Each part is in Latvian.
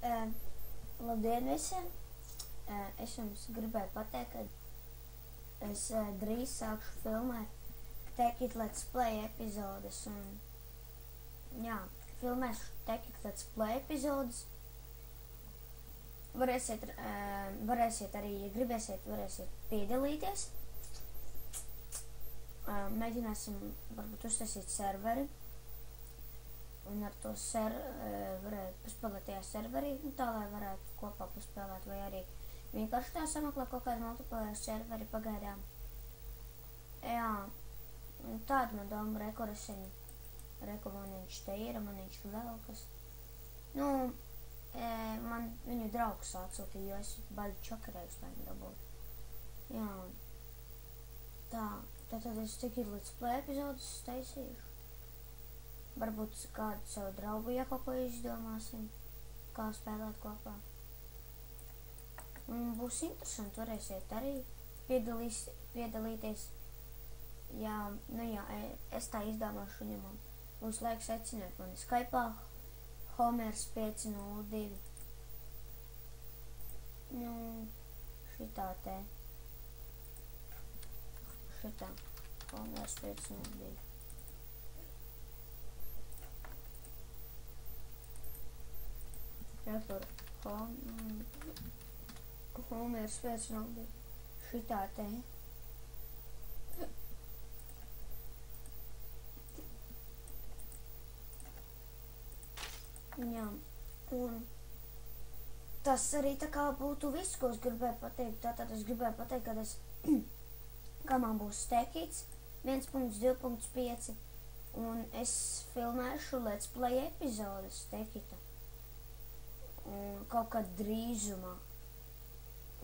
Uh, Labdien visiem! Es jums gribēju pateikt, ka es drīz sākšu filmēt Take It Let's Play epizodes. Filmēšu Take It Let's Play epizodes. Varēsiet arī, ja gribēsiet, varēsiet piedalīties. Mēģināsim varbūt uztaisīt serveri. Un ar to varētu paspēlēt tajā serverī, tā lai varētu kopā paspēlēt, vai arī vienkārši tā sameklēt kaut kādu multiplayer serveri pagaidām. Jā, tāda man doma rekuresiņa. Reku man viņš te ir, man viņš vēl kas. Man viņu draugs atsūtīja, jo es baļu čakarējuši, lai viņu dabūt. Jā, tad es tikai līdz play epizodes taisīšu. Varbūt kādu savu draugu, ja kaut ko izdomāsim, kā spēlēt kopā. Būs interesanti, varēsiet arī piedalīties. Jā, es tā izdomāšu, ja man būs laiks aicināt mani Skype'ā Homers 502. Šitā te. Šitā. Homers 502. Tur Homers 502. Šitā te. Jā, un tas arī tā kā būtu viss, ko es gribēju pateikt. Tātad es gribēju pateikt, ka man būs Take-Its 1.2.5 un es filmēšu Let's Play epizodes Take-Ita. Kaut kad drīzumā.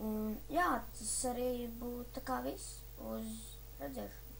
Un jā, tas arī būtu tā kā viss. Uz redzēšanu.